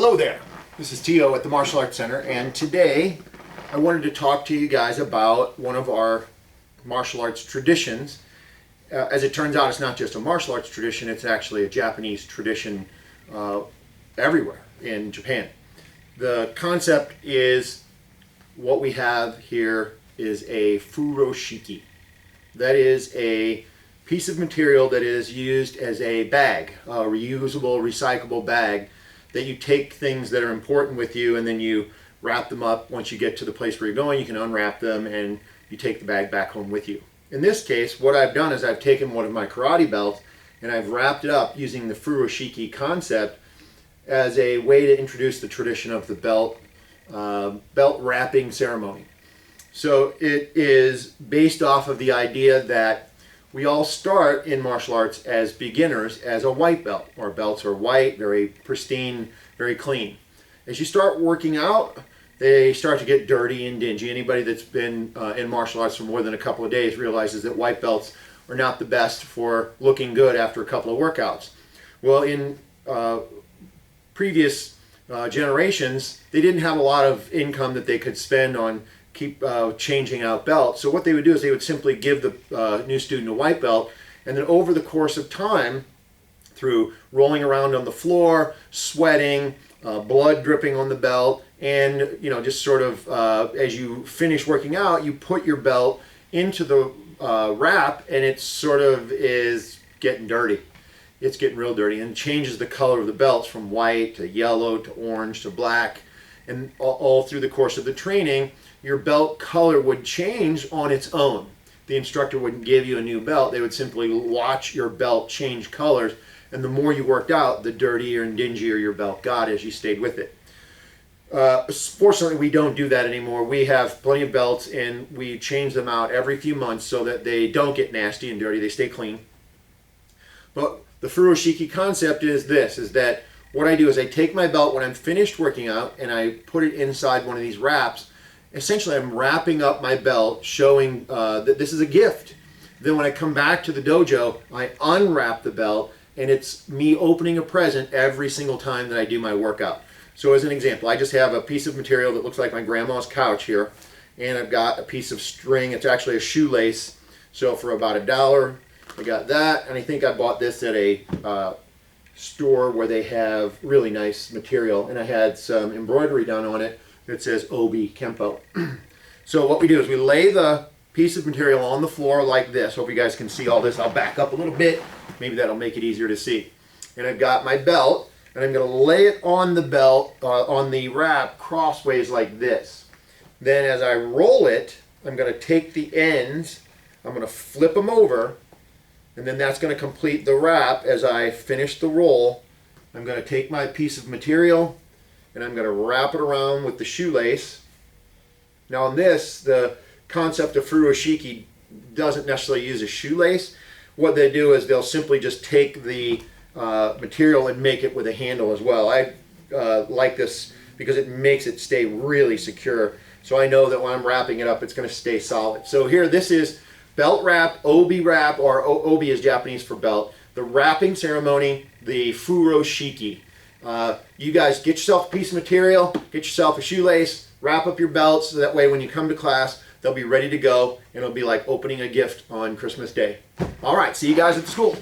Hello there, this is Tio at the Martial Arts Center, and today I wanted to talk to you guys about one of our martial arts traditions. As it turns out, it's not just a martial arts tradition, it's actually a Japanese tradition everywhere in Japan. The concept is, what we have here is a furoshiki. That is a piece of material that is used as a bag, a reusable, recyclable bag that you take things that are important with you and then you wrap them up. Once you get to the place where you're going, you can unwrap them and you take the bag back home with you. In this case, what I've done is I've taken one of my karate belts and I've wrapped it up using the furoshiki concept as a way to introduce the tradition of the belt wrapping ceremony. So it is based off of the idea that we all start in martial arts as beginners as a white belt. Our belts are white, very pristine, very clean. As you start working out, they start to get dirty and dingy. Anybody that's been in martial arts for more than a couple of days realizes that white belts are not the best for looking good after a couple of workouts. Well, in previous generations, they didn't have a lot of income that they could spend on keep changing out belts. So what they would do is they would simply give the new student a white belt, and then over the course of time, through rolling around on the floor, sweating, blood dripping on the belt, and just sort of as you finish working out, you put your belt into the wrap, and it sort of is getting dirty. It's getting real dirty and changes the color of the belts from white to yellow to orange to black. And all through the course of the training, your belt color would change on its own. The instructor wouldn't give you a new belt. They would simply watch your belt change colors, and the more you worked out, the dirtier and dingier your belt got as you stayed with it. Fortunately, we don't do that anymore. We have plenty of belts, and we change them out every few months so that they don't get nasty and dirty. They stay clean. But the furoshiki concept is this, is that what I do is I take my belt when I'm finished working out and I put it inside one of these wraps. Essentially, I'm wrapping up my belt, showing that this is a gift. Then when I come back to the dojo, I unwrap the belt, and it's me opening a present every single time that I do my workout. So as an example, I just have a piece of material that looks like my grandma's couch here, and I've got a piece of string. It's actually a shoelace. So for about $1, I got that, and I think I bought this at a store where they have really nice material, and I had some embroidery done on it that says Obi Kempo. So what we do is we lay the piece of material on the floor like this. Hope you guys can see all this. I'll back up a little bit. Maybe that'll make it easier to see. And I've got my belt, and I'm going to lay it on the belt, on the wrap crossways like this. Then as I roll it, I'm going to take the ends, I'm going to flip them over, and then that's going to complete the wrap. As I finish the roll, I'm going to take my piece of material and I'm going to wrap it around with the shoelace. Now in this, the concept of furoshiki doesn't necessarily use a shoelace. What they do is they'll simply just take the material and make it with a handle as well. I like this because it makes it stay really secure. So I know that when I'm wrapping it up, it's going to stay solid. So here, this is belt wrap, obi wrap, or obi is Japanese for belt. The wrapping ceremony, the furoshiki. You guys get yourself a piece of material, get yourself a shoelace, wrap up your belts, so that way when you come to class, they'll be ready to go, and it'll be like opening a gift on Christmas Day. All right, see you guys at the school.